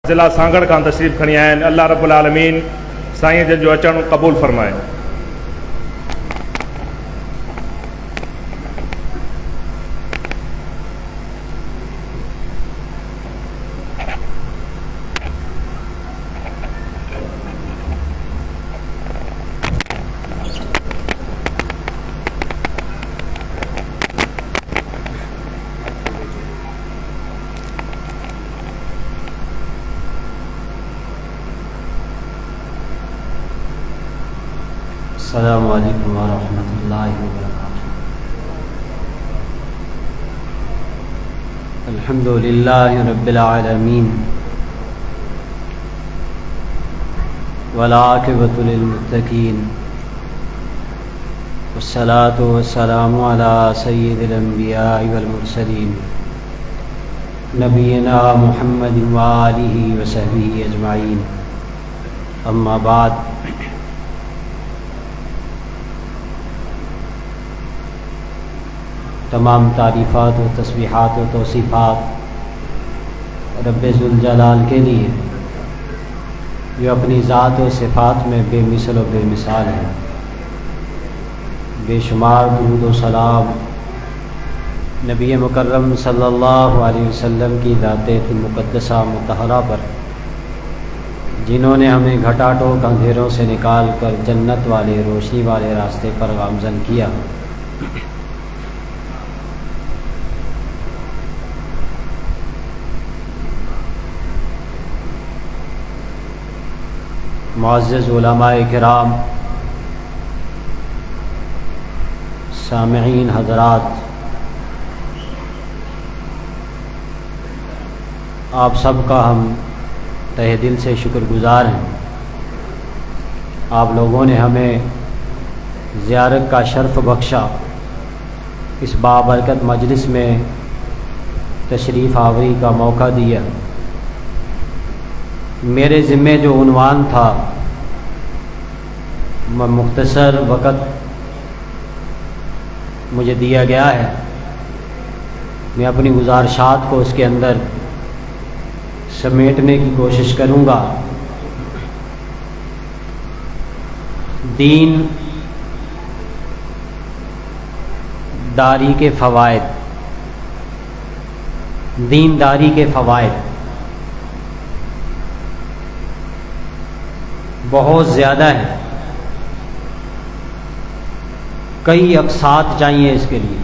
ضلع سانگڑ کا تشریف کھنی آئے ہیں۔ اللہ رب العالمین سائیں جن جو اچن قبول فرمائے۔ السلام علیکم ورحمۃ اللہ وبرکاتہ۔ الحمد للہ رب العالمین والعاقبۃ للمتقین والصلاۃ والسلام علی سید الانبیاء والمرسلین نبینا محمد وآلہ وصحبہ اجمعین، اما بعد۔ تمام تعریفات و تسبیحات و توصیفات رب ذوالجلال کے لیے جو اپنی ذات و صفات میں بے مثل و بے مثال ہے۔ بے شمار درود و سلام نبی مکرم صلی اللہ علیہ وسلم کی ذات مقدسہ مطہرہ پر، جنہوں نے ہمیں گھٹا ٹوک اندھیروں سے نکال کر جنت والے روشنی والے راستے پر گامزن کیا۔ معزز علماء کرام، سامعین حضرات، آپ سب کا ہم تہہ دل سے شکر گزار ہیں۔ آپ لوگوں نے ہمیں زیارت کا شرف بخشا، اس بابرکت مجلس میں تشریف آوری کا موقع دیا۔ میرے ذمے جو عنوان تھا، مختصر وقت مجھے دیا گیا ہے، میں اپنی گزارشات کو اس کے اندر سمیٹنے کی کوشش کروں گا۔ دین داری کے فوائد، دینداری کے فوائد بہت زیادہ ہیں، کئی اقساط چاہیے اس کے لیے۔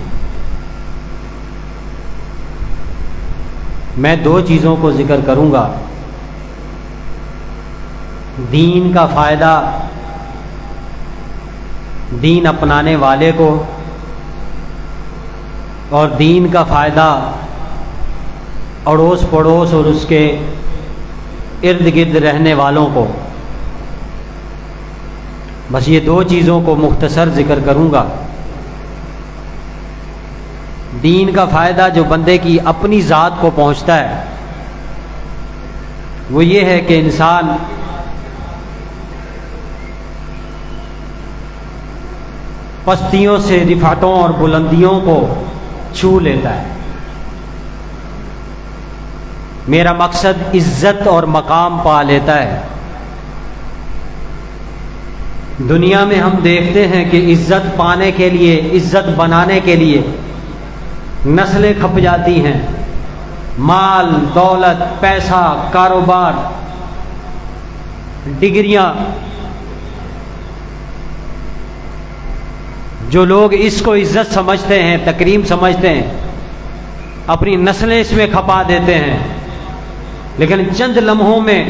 میں دو چیزوں کو ذکر کروں گا۔ دین کا فائدہ دین اپنانے والے کو، اور دین کا فائدہ اڑوس پڑوس اور اس کے ارد گرد رہنے والوں کو۔ بس یہ دو چیزوں کو مختصر ذکر کروں گا۔ دین کا فائدہ جو بندے کی اپنی ذات کو پہنچتا ہے وہ یہ ہے کہ انسان پستیوں سے رفعتوں اور بلندیوں کو چھو لیتا ہے۔ میرا مقصد عزت اور مقام پا لیتا ہے۔ دنیا میں ہم دیکھتے ہیں کہ عزت پانے کے لیے، عزت بنانے کے لیے نسلیں کھپ جاتی ہیں، مال دولت پیسہ کاروبار ڈگریاں۔ جو لوگ اس کو عزت سمجھتے ہیں، تکریم سمجھتے ہیں، اپنی نسلیں اس میں کھپا دیتے ہیں، لیکن چند لمحوں میں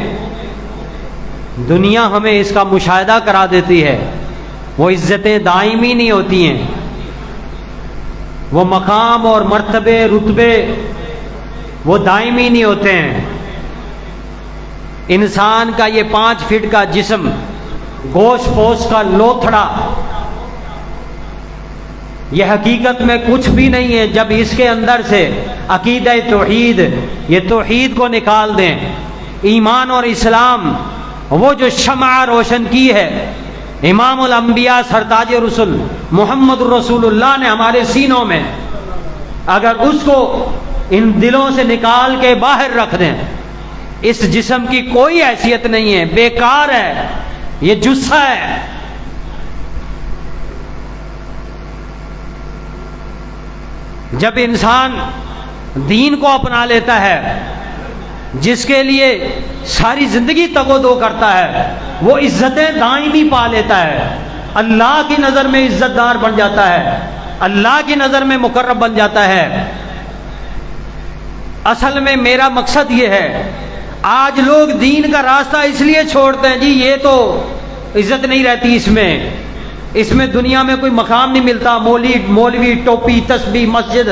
دنیا ہمیں اس کا مشاہدہ کرا دیتی ہے۔ وہ عزتیں دائمی نہیں ہوتی ہیں، وہ مقام اور مرتبے رتبے وہ دائمی نہیں ہوتے ہیں۔ انسان کا یہ 5 فٹ کا جسم، گوشت پوش کا لوتھڑا، یہ حقیقت میں کچھ بھی نہیں ہے جب اس کے اندر سے عقیدہ توحید، یہ توحید کو نکال دیں۔ ایمان اور اسلام، وہ جو شمع روشن کی ہے امام الانبیاء سرتاج رسول محمد رسول اللہ نے ہمارے سینوں میں، اگر اس کو ان دلوں سے نکال کے باہر رکھ دیں اس جسم کی کوئی حیثیت نہیں ہے، بیکار ہے، یہ جثہ ہے۔ جب انسان دین کو اپنا لیتا ہے، جس کے لیے ساری زندگی تگ و دو کرتا ہے، وہ عزتیں دائمی پا لیتا ہے، اللہ کی نظر میں عزت دار بن جاتا ہے، اللہ کی نظر میں مقرب بن جاتا ہے۔ اصل میں میرا مقصد یہ ہے، آج لوگ دین کا راستہ اس لیے چھوڑتے ہیں، جی یہ تو عزت نہیں رہتی اس میں دنیا میں کوئی مقام نہیں ملتا، مولوی ٹوپی تسبیح مسجد،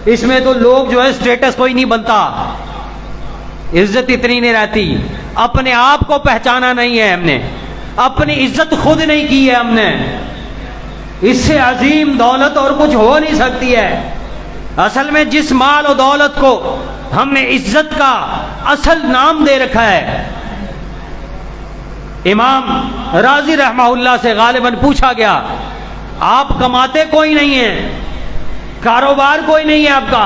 اس میں تو لوگ جو ہے سٹیٹس کوئی نہیں بنتا، عزت اتنی نہیں رہتی۔ اپنے آپ کو پہچانا نہیں ہے ہم نے، اپنی عزت خود نہیں کی ہے ہم نے، اس سے عظیم دولت اور کچھ ہو نہیں سکتی ہے۔ اصل میں جس مال و دولت کو ہم نے عزت کا اصل نام دے رکھا ہے، امام رازی رحمہ اللہ سے غالباً پوچھا گیا، آپ کماتے کوئی نہیں ہیں، کاروبار کوئی نہیں ہے آپ کا،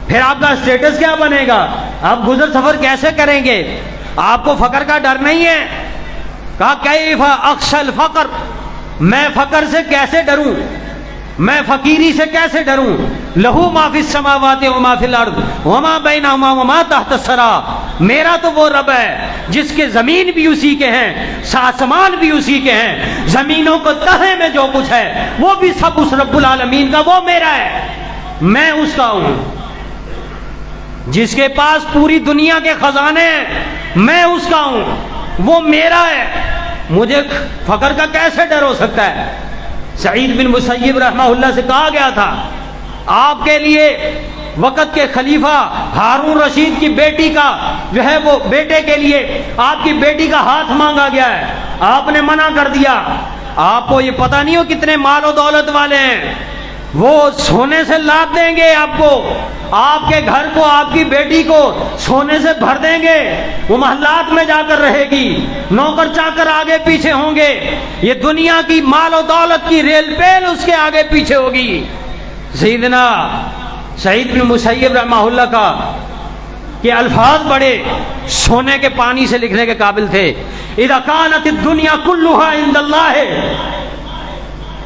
پھر آپ کا سٹیٹس کیا بنے گا، آپ گزر سفر کیسے کریں گے، آپ کو فقر کا ڈر نہیں ہے؟ کہا کیف اخشى الفقر، میں فقر سے کیسے ڈروں، میں فقیری سے کیسے ڈروں، لہو ما فی السماوات وما فی الارض وما بینہما وما تحت الثری، میرا تو وہ رب ہے جس کے زمین بھی اسی کے ہیں، آسمان بھی اسی کے ہیں، زمینوں کو تہے میں جو کچھ ہے وہ بھی سب اس رب العالمین کا، وہ میرا ہے، میں اس کا ہوں، جس کے پاس پوری دنیا کے خزانے ہیں میں اس کا ہوں، وہ میرا ہے، مجھے فقر کا کیسے ڈر ہو سکتا ہے؟ سعید بن مسیب رحمہ اللہ سے کہا گیا تھا، آپ کے لیے وقت کے خلیفہ ہارون رشید کی بیٹی کا جو ہے وہ بیٹے کے لیے آپ کی بیٹی کا ہاتھ مانگا گیا ہے، آپ نے منع کر دیا۔ آپ کو یہ پتہ نہیں ہو کتنے مال و دولت والے ہیں، وہ سونے سے لاد دیں گے آپ کو، آپ کے گھر کو آپ کی بیٹی کو سونے سے بھر دیں گے، وہ محلات میں جا کر رہے گی، نوکر چاکر آگے پیچھے ہوں گے، یہ دنیا کی مال و دولت کی ریل پیل اس کے آگے پیچھے ہوگی۔ سیدنا سعید بن مسیب رحمہ اللہ کا کہ الفاظ بڑے سونے کے پانی سے لکھنے کے قابل تھے، اذا كانت الدنيا كلها عند الله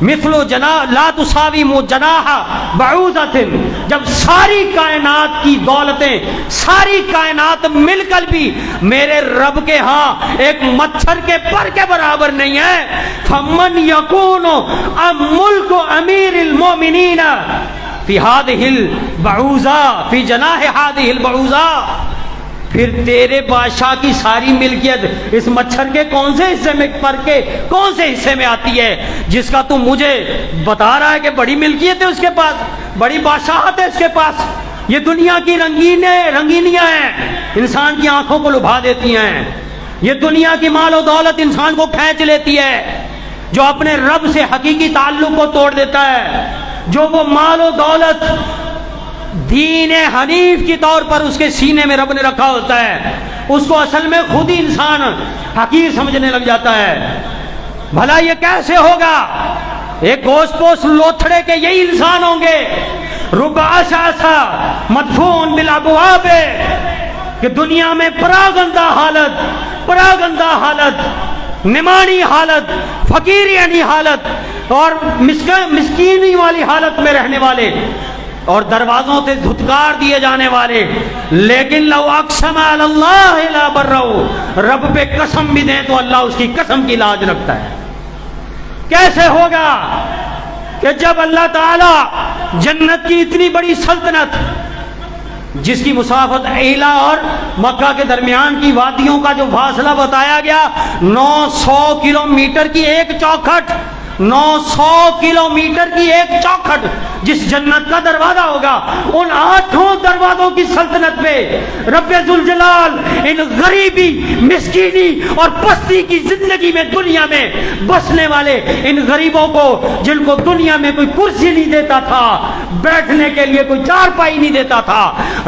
مثل جناح لا تساوی جناح بعوضۃ، جب ساری کائنات کی دولتیں ساری کائنات مل کر بھی میرے رب کے ہاں ایک مچھر کے پر کے برابر نہیں ہے، فمن یکون ملک امیر المومنین فی هذه البعوضہ فی جناح هذه البعوضہ، پھر تیرے بادشاہ کی ساری ملکیت اس مچھر کے کون سے حصے میں پر کے کون سے حصے میں آتی ہے، جس کا تو مجھے بتا رہا ہے کہ بڑی ملکیت ہے اس کے پاس، بڑی بادشاہت ہے اس کے پاس۔ یہ دنیا کی رنگینیاں ہیں، انسان کی آنکھوں کو لبھا دیتی ہیں، یہ دنیا کی مال و دولت انسان کو کھینچ لیتی ہے، جو اپنے رب سے حقیقی تعلق کو توڑ دیتا ہے، جو وہ مال و دولت دین حنیف کی طور پر اس کے سینے میں رب نے رکھا ہوتا ہے، اس کو اصل میں خود ہی انسان حقیر سمجھنے لگ جاتا ہے۔ بھلا یہ کیسے ہوگا؟ ایک گوشت پوش لوتھڑے کے یہی انسان ہوں گے، ربع شاسا مدفون بالابواب، کہ دنیا میں پراگندہ حالت، نمانی حالت، فقیرانی حالت اور مسکینی والی حالت میں رہنے والے اور دروازوں سے دھتکار دیے جانے والے، لیکن لو اقسم علی اللہ لا برہ، رب پہ قسم بھی دیں تو اللہ اس کی قسم کی لاج رکھتا ہے۔ کیسے ہوگا کہ جب اللہ تعالی جنت کی اتنی بڑی سلطنت، جس کی مسافت ایلا اور مکہ کے درمیان کی وادیوں کا جو فاصلہ بتایا گیا 900 کلومیٹر کی ایک چوکھٹ، 900 کلومیٹر کی ایک چوکھٹ جس جنت کا دروازہ ہوگا، ان 8 دروازوں کی سلطنت پہ رب ذوالجلال ان غریبی، مسکینی اور پستی کی زندگی میں دنیا میں بسنے والے ان غریبوں کو، جن کو دنیا میں کوئی کرسی نہیں دیتا تھا، بیٹھنے کے لیے کوئی چارپائی نہیں دیتا تھا،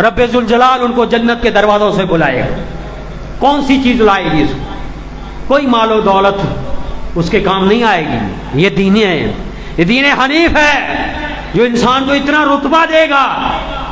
رب ذوالجلال ان کو جنت کے دروازوں سے بلائے گا۔ کون سی چیز لائے گی اس کو؟ کوئی مال و دولت اس کے کام نہیں آئے گی۔ یہ دین ہے، یہ دین حنیف ہے جو انسان کو اتنا رتبہ دے گا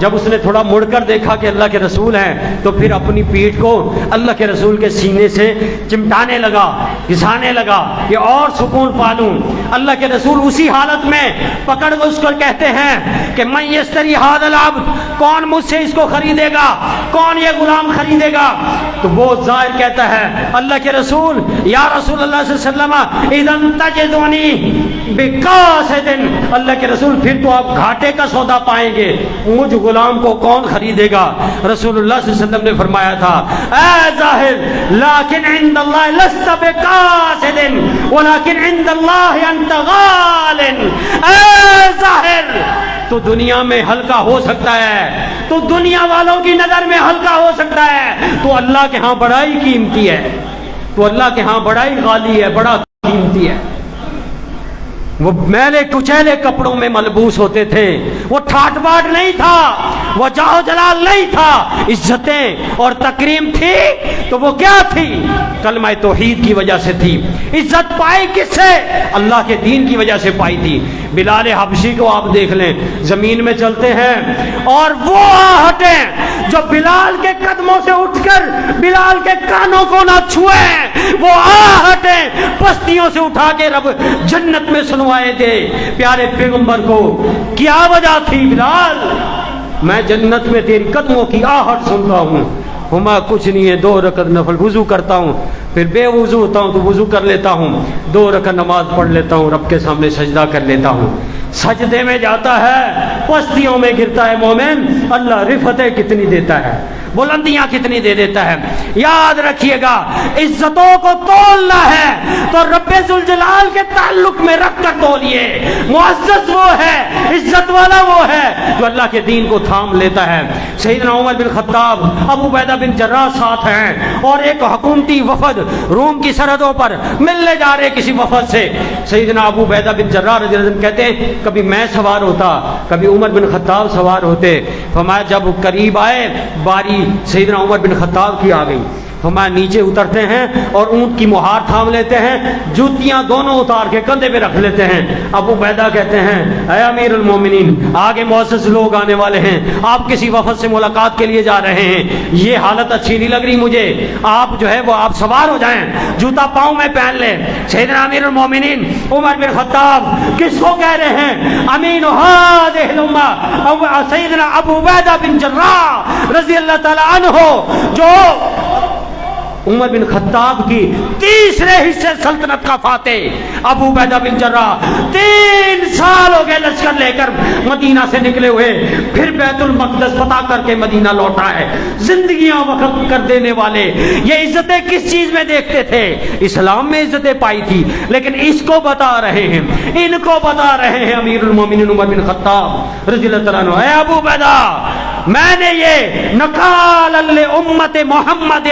جب اس نے تھوڑا مڑ کر دیکھا کہ اللہ کے رسول ہیں تو پھر اپنی پیٹھ کو اللہ کے رسول کے سینے سے چمٹانے لگا, گھسانے لگا کہ اور سکون پالوں. اللہ کے رسول اسی حالت میں پکڑ کر اس کو کہتے ہیں کہ من یشتری ھذا العبد, کون مجھ سے اس کو خریدے گا, کون یہ غلام خریدے گا؟ تو وہ ظاہر کہتا ہے اللہ کے رسول, یا رسول اللہ صلی اللہ علیہ وسلم اذن تجدونی بقاصد, اللہ کے رسول پھر تو آپ گھاٹے کا سودا پائیں گے, مجھ غلام کو کون خریدے گا؟ رسول اللہ صلی اللہ علیہ وسلم نے فرمایا تھا اے ظاہر لیکن عند اللہ لست بقاصد ولکن عند اللہ انت غال. اے ظاہر تو دنیا میں ہلکا ہو سکتا ہے, تو دنیا والوں کی نظر میں ہلکا ہو سکتا ہے, تو اللہ کے ہاں بڑا ہی قیمتی ہے, تو اللہ کے ہاں بڑا ہی غالی ہے, بڑا قیمتی ہے. وہ میلے کچیلے کپڑوں میں ملبوس ہوتے تھے, وہ ٹھاٹ باٹ نہیں تھا, وہ جاہ جلال نہیں تھا, عزتیں اور تکریم تھی تو وہ کیا تھی؟ کلمہ توحید کی وجہ سے تھی. عزت پائی کس سے؟ اللہ کے دین کی وجہ سے پائی تھی. بلال حبشی کو آپ دیکھ لیں, زمین میں چلتے ہیں اور وہ آہٹیں جو بلال کے قدموں سے اٹھ کر بلال کے کانوں کو نہ چھوئیں, وہ آہٹیں پستیوں سے اٹھا کے رب جنت میں سنوائے تھے پیارے پیغمبر کو. کیا وجہ تھی بلال؟ میں جنت میں تیری قدموں کی آہٹ سنتا ہوں. ہما کچھ نہیں ہے, 2 رکعت نفل وضو کرتا ہوں, پھر بے وضو ہوتا ہوں تو وضو کر لیتا ہوں, 2 رکعت نماز پڑھ لیتا ہوں, رب کے سامنے سجدہ کر لیتا ہوں. سجدے میں جاتا ہے, پستیوں میں گرتا ہے مومن, اللہ رفتیں کتنی دیتا ہے, بلندیاں کتنی دے دیتا ہے. یاد رکھیے گا, عزتوں کو تولنا ہے تو رب ذوالجلال کے تعلق میں رکھ کر تولیے. معزز وہ ہے, عزت والا وہ ہے جو اللہ کے دین کو تھام لیتا ہے. سیدنا عمر بن خطاب, ابو عبیدہ بن جراح ساتھ ہیں اور ایک حکومتی وفد روم کی سرحدوں پر ملنے جا رہے کسی وفد سے. سیدنا ابو عبیدہ بن جراح رضی اللہ عنہ کہتے ہیں کبھی میں سوار ہوتا, کبھی عمر بن خطاب سوار ہوتے. فرمایا جب قریب آئے باری سیدنا عمر بن خطاب کی آ گئی, فرمایا نیچے اترتے ہیں اور اونٹ کی مہار تھام لیتے ہیں, جوتیاں دونوں اتار کے کندھے پہ رکھ لیتے ہیں. ابو عبیدہ کہتے ہیں اے امیر المومنین, آگے معزز لوگ آنے والے ہیں, آپ کسی وفد سے ملاقات کے لیے جا رہے ہیں, یہ حالت اچھی نہیں لگ رہی مجھے, آپ جو ہے وہ آپ سوار ہو جائیں, جوتا پاؤں میں پہن لیں. سیدنا امیر المومنین عمر بن خطاب کس کو کہہ رہے ہیں؟ امین هذه الامه سیدنا ابو عبیدہ بن جراح رضی اللہ تعالی عنہ, جو عمر بن خطاب کی تیسرے حصے سلطنت کا فاتح. ابو عبیدہ بن جراح 3 سال ہو گئے لشکر لے کر مدینہ سے نکلے ہوئے, پھر بیت المقدس فتح کر کے مدینہ لوٹا ہے. زندگیاں وقت کر دینے والے یہ عزتیں کس چیز میں دیکھتے تھے؟ اسلام میں عزتیں پائی تھی, لیکن اس کو بتا رہے ہیں, ان کو بتا رہے ہیں امیر المومنین عمر بن خطاب رضی اللہ تعالیٰ عنہ, اے ابو عبیدہ میں نے یہ نقال لامت محمد,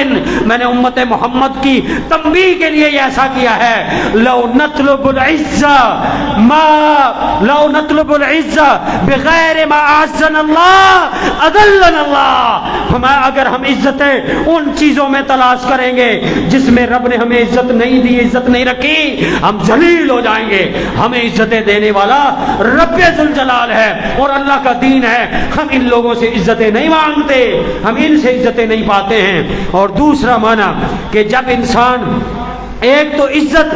میں نے امت محمد کی تنبیہ کے لیے ایسا کیا ہے. لو نطلب العزہ بغیر ما اعزنا اللہ اذلنا اللہ. ہمیں اگر ہم عزتیں ان چیزوں میں تلاش کریں گے جس میں رب نے ہمیں عزت نہیں دی, عزت نہیں رکھی, ہم ذلیل ہو جائیں گے. ہمیں عزتیں دینے والا رب ذوالجلال ہے اور اللہ کا دین ہے. ہم ان لوگوں سے عزتیں نہیں مانگتے, ہم ان سے عزتیں نہیں پاتے ہیں. اور دوسرا معنی کہ جب انسان ایک تو عزت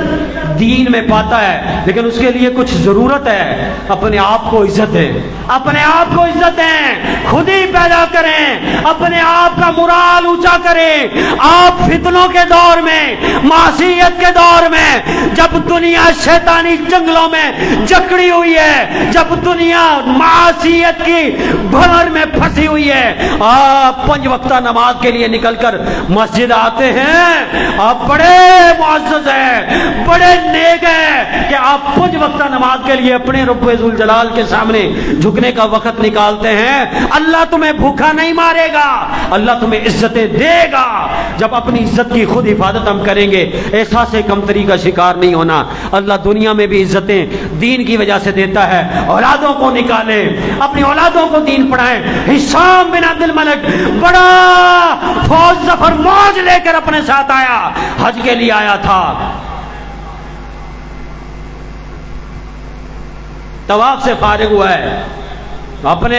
دین میں پاتا ہے, لیکن اس کے لیے کچھ ضرورت ہے, اپنے آپ کو عزت ہے, اپنے آپ کو عزت ہے, خود ہی پیدا کریں, اپنے آپ کا مرال اونچا کریں. آپ فتنوں کے دور میں, معصیت کے دور میں, جب دنیا شیطانی جنگلوں میں جکڑی ہوئی ہے, جب دنیا معصیت کی بھنور میں پھنسی ہوئی ہے, آپ 5 وقتہ نماز کے لیے نکل کر مسجد آتے ہیں, آپ بڑے معزز ہیں, بڑے نیک ہیں کہ آپ 5 وقتہ نماز کے لیے اپنے رب ذوالجلال کے سامنے جھکنے کا وقت نکالتے ہیں. اللہ تمہیں بھوکا نہیں مارے گا, اللہ تمہیں عزتیں دے گا. جب اپنی عزت کی خود حفاظت ہم کریں گے, احساس کمتری کا شکار نہیں ہونا. اللہ دنیا میں بھی عزتیں دین کی وجہ سے دیتا ہے. اولادوں کو نکالیں, اپنی اولادوں کو دین پڑھائیں. ہشام بن عبد الملک بڑا فوج ظفر موج لے کر اپنے ساتھ آیا, حج کے لیے آیا تھا. طواف سے فارغ ہوا ہے, اپنے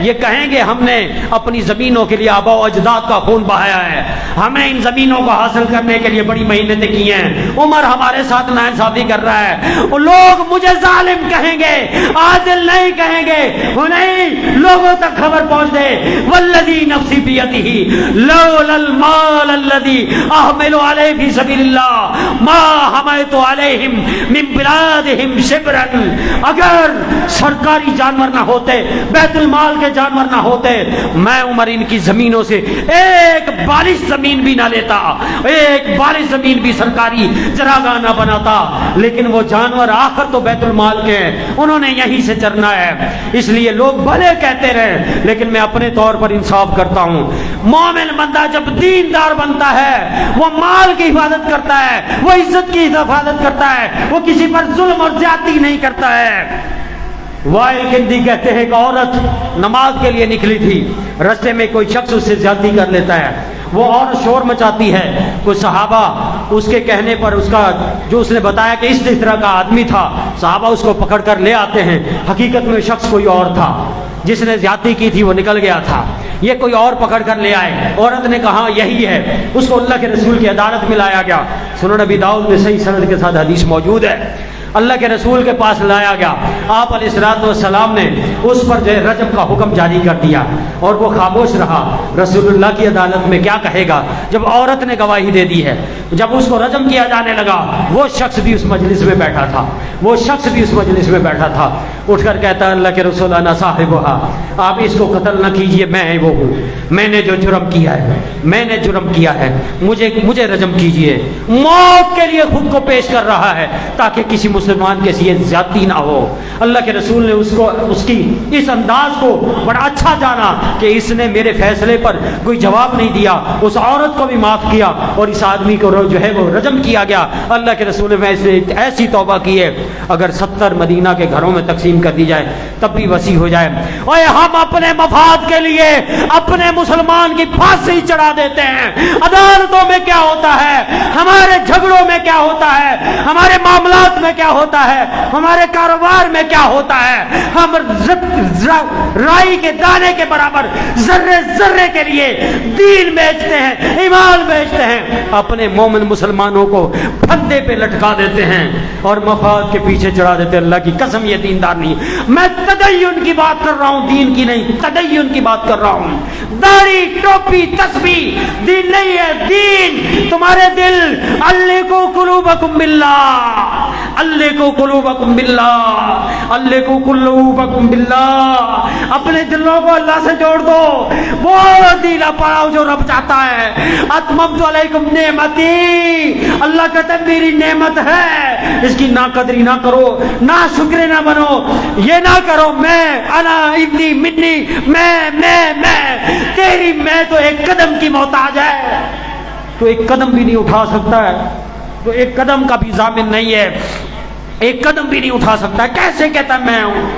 یہ کہیں گے ہم نے اپنی زمینوں کے لیے آبا و اجداد کا خون بہایا ہے، ہمیں ان زمینوں کو حاصل کرنے کے لیے بڑی محنتیں کی ہیں، عمر ہمارے ساتھ ناانصافی کر رہا ہے، وہ لوگ مجھے ظالم کہیں گے، عادل نہیں کہیں گے، وہ نہیں، لوگوں تک خبر پہنچ دے، والذی نفسی بیدہ لولا المال الذی احمل علیہ فی سبیل اللہ ما حملت علیہم من بلادہم شبرا، اگر سرکاری جانور نہ ہوتے، بیت المال کے جانور نہ ہوتے، میں عمر ان کی زمینوں سے ایک بالش زمین بھی نہ لیتا، ایک بالش زمین بھی سرکاری چراگاہ نہ بناتا، لیکن وہ جانور آخر تو بیت المال کے ہیں، انہوں نے یہیں سے چرنا ہے، اس لیے لوگ بھلے کہتے رہے، لیکن میں اپنے طور پر انصاف کرتا ہوں۔ مومن بندہ جب دیندار بنتا ہے وہ مال کی حفاظت کرتا ہے، وہ عزت کی حفاظت کرتا ہے، وہ کسی پر ظلم اور زیادتی نہیں کرتا ہے۔ وائل کندی کہتے ہیں کہ عورت نماز کے لیے نکلی تھی، رستے میں کوئی شخص اس سے زیادتی کر لیتا ہے، وہ عورت شور مچاتی ہے، کوئی صحابہ اس کے کہنے پر اس کا جو اس نے بتایا کہ اس طرح کا آدمی تھا، صحابہ اس کو پکڑ کر لے آتے ہیں، حقیقت میں شخص کوئی اور تھا، جس نے زیادتی کی تھی وہ نکل گیا تھا، یہ کوئی اور پکڑ کر لے آئے، عورت نے کہا یہی ہے، اس کو اللہ کے رسول کی عدالت میں لایا گیا، سنن نبی داؤد میں صحیح سند کے ساتھ حدیث موجود ہے، اللہ کے رسول کے پاس لایا گیا، آپ علیہ الصلوۃ والسلام نے اس پر جو رجم کا حکم جاری کر دیا اور وہ خاموش رہا۔ رسول اللہ کی عدالت میں کیا کہے گا جب عورت نے گواہی دے دی ہے؟ جب اس کو رجم کیا جانے لگا، وہ شخص بھی اس مجلس میں بیٹھا تھا، وہ شخص بھی اس مجلس میں بیٹھا تھا، اٹھ کر کہتا اللہ کے رسول انا صاحبھا، آپ اس کو قتل نہ کیجئے، میں وہ ہوں، میں نے جو جرم کیا ہے، میں نے جرم کیا ہے، مجھے رجم کیجئے۔ موت کے لیے خود کو پیش کر رہا ہے تاکہ کسی مسلمان کے لیے زیادتی نہ ہو۔ اللہ کے رسول نے اس کی اس انداز کو بڑا اچھا جانا کہ اس نے میرے فیصلے پر کوئی جواب نہیں دیا، اس عورت کو بھی معاف کیا اور اس آدمی کو جو ہے وہ رجم کیا گیا۔ اللہ کے رسول نے ایسی توبہ کی ہے اگر 70 مدینہ کے گھروں میں تقسیم کر دی جائے تب بھی وسیع ہو جائے۔ اور ہم اپنے مفاد کے لیے اپنے مسلمان کی پھانسی چڑھا دیتے ہیں۔ عدالتوں میں کیا ہوتا ہے، ہمارے جھگڑوں میں کیا ہوتا ہے، ہمارے معاملات میں کیا ہوتا ہے، ہمارے کاروبار میں کیا ہوتا ہے، ہم رائی کے دانے کے برابر ذرے ذرے کے لیے دین بیچتے ہیں، ایمان بیچتے ہیں، اپنے مومن مسلمانوں کو پھندے پہ لٹکا دیتے ہیں اور مفاد کے پیچھے چڑھا دیتے ہیں۔ اللہ کی قسم یہ دیندار نہیں، میں تدین کی بات کر رہا ہوں، دین کی نہیں، تدین کی بات کر رہا ہوں۔ داڑھی ٹوپی تسبیح دین نہیں ہے، دین تمہارے دل۔ علقوا قلوبکم باللہ، علقوا قلوبکم باللہ، علقوا قلوبکم باللہ، اپنے دلوں کو اللہ سے جوڑ دو، وہ دین پاؤ جو رب چاہتا ہے۔ اتممت علیکم نعمتی، اللہ کہتا ہے میری نعمت ہے، اس کی نا قدری نہ کرو، نا شکر نہ بنو، یہ نہ کرو میں انا ابنی منی، میں تیری میں تو ایک قدم کی محتاج ہے، تو ایک قدم بھی نہیں اٹھا سکتا ہے، تو ایک قدم کا بھی ضامن نہیں ہے، ایک قدم بھی نہیں اٹھا سکتا ہے، کیسے کہتا ہے میں ہوں؟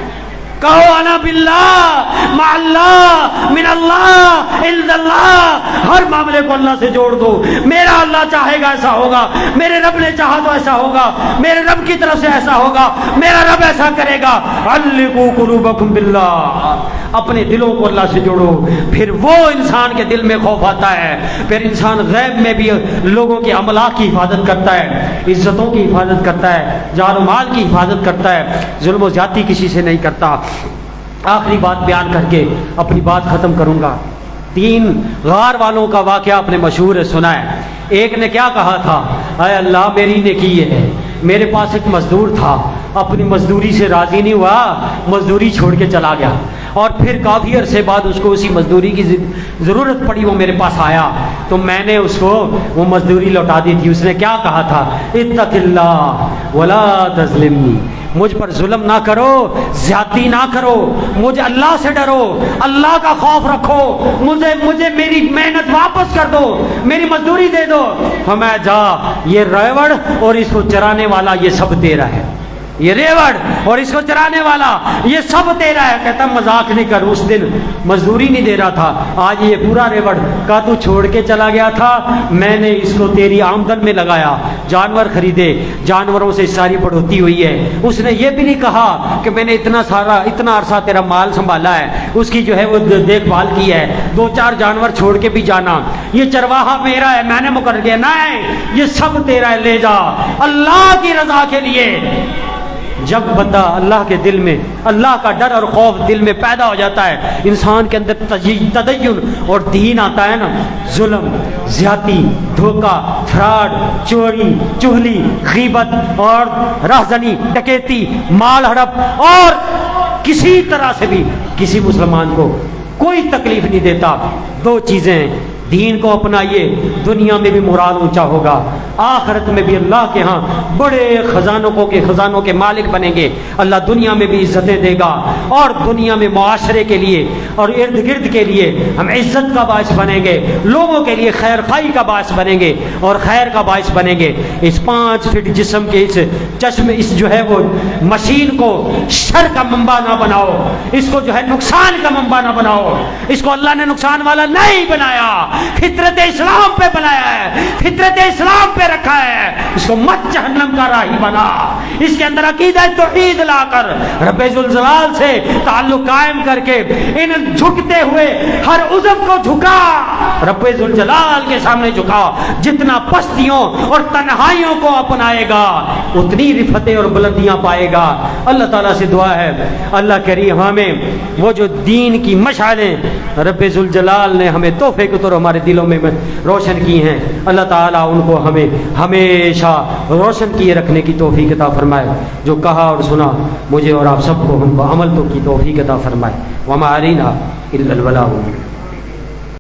کہو انا باللہ مع اللہ من اللہ الا اللہ، ہر معاملے کو اللہ سے جوڑ دو، میرا اللہ چاہے گا ایسا ہوگا، میرے رب نے چاہا تو ایسا ہوگا، میرے رب کی طرف سے ایسا ہوگا، میرا رب ایسا کرے گا۔ علقوا قلوبکم باللہ، اپنے دلوں کو اللہ سے جوڑو، پھر وہ انسان کے دل میں خوف آتا ہے، پھر انسان غیب میں بھی لوگوں کے املاک کی حفاظت کرتا ہے، عزتوں کی حفاظت کرتا ہے، جان و مال کی حفاظت کرتا ہے، ظلم و زیادتی کسی سے نہیں کرتا۔ آخری بات بیان کر کے اپنی بات ختم کروں گا۔ 3 غار والوں کا واقعہ اپنے مشہور ہے، سنا ہے۔ ایک نے کیا کہا تھا، اے اللہ میری نیکی یہ ہے، میرے پاس ایک مزدور تھا، اپنی مزدوری سے راضی نہیں ہوا، مزدوری چھوڑ کے چلا گیا، اور پھر کافی عرصے بعد اس کو اسی مزدوری کی ضرورت پڑی، وہ میرے پاس آیا تو میں نے اس کو وہ مزدوری لوٹا دی تھی۔ اس نے کیا کہا تھا، اتق اللہ ولا تظلمنی، مجھ پر ظلم نہ کرو، زیادتی نہ کرو، مجھے اللہ سے ڈرو، اللہ کا خوف رکھو، مجھے میری محنت واپس کر دو، میری مزدوری دے دو۔ فرمایا جا، یہ ریوڑ اور اس کو چرانے والا یہ سب تیرا ہے، یہ ریوڑ اور اس کو چرانے والا یہ سب تیرا ہے. کہتا مذاق نہیں کر, اس دن مزدوری نہیں دے رہا تھا, آج یہ پورا ریوڑ کا تو چھوڑ کے چلا گیا تھا, میں نے اس کو تیری آمدن میں لگایا, جانور خریدے, جانوروں سے ساری بڑھوتی ہوئی ہے. اس نے یہ بھی نہیں کہا کہ میں نے اتنا عرصہ تیرا مال سنبھالا ہے, اس کی جو ہے وہ دیکھ بھال کی ہے, 2-4 جانور چھوڑ کے بھی جانا, یہ چرواہا میرا ہے, میں نے مقرر کیا. نہیں, یہ سب تیرا ہے, لے جا اللہ کی رضا کے لیے. جب بندہ اللہ کے دل میں اللہ کا ڈر اور خوف دل میں پیدا ہو جاتا ہے, انسان کے اندر تدین اور دین آتا ہے نا, ظلم, زیادتی, دھوکہ, فراڈ, چوری, چغلی, غیبت اور راہزنی, ڈکیتی, مال ہڑپ اور کسی طرح سے بھی کسی مسلمان کو کوئی تکلیف نہیں دیتا. 2 چیزیں ہیں, دین کو اپنائیے, دنیا میں بھی مراد اونچا ہوگا, آخرت میں بھی اللہ کے ہاں بڑے خزانوں کے مالک بنیں گے. اللہ دنیا میں بھی عزتیں دے گا, اور دنیا میں معاشرے کے لیے اور ارد گرد کے لیے ہم عزت کا باعث بنیں گے, لوگوں کے لیے خیر خائی کا باعث بنیں گے اور خیر کا باعث بنیں گے. اس 5 فٹ جسم کے اس چشم, اس جو ہے وہ مشین کو شر کا منبع نہ بناؤ, اس کو جو ہے نقصان کا منبع نہ بناؤ. اس کو اللہ نے نقصان والا نہیں بنایا, فطرت اسلام پہ بنایا ہے, فطرت اسلام پہ رکھا ہے. اس کو مت جہنم کا راہی بنا, اس کے اندر عقیدہ توحید لا کر رب ذوالجلال سے تعلق قائم کر کے ان جھکتے ہوئے ہر عضو کو جھکا, رب ذوالجلال کے سامنے جھکا. جتنا پستیوں اور تنہائیوں کو اپنائے گا اتنی رفتیں اور بلندیاں پائے گا. اللہ تعالیٰ سے دعا ہے اللہ کریم ہمیں وہ جو دین کی مشعلیں رب ذوالجلال نے ہمیں تحفے کے طور ہمارے دلوں میں روشن کی ہیں, اللہ تعالیٰ ان کو ہمیں ہمیشہ روشن کیے رکھنے کی توفیق عطا فرمائے. جو کہا اور سنا مجھے اور آپ سب کو, ہم کو عمل تو کی توفیق عطا فرمائے. وما علینا الا البلاغ.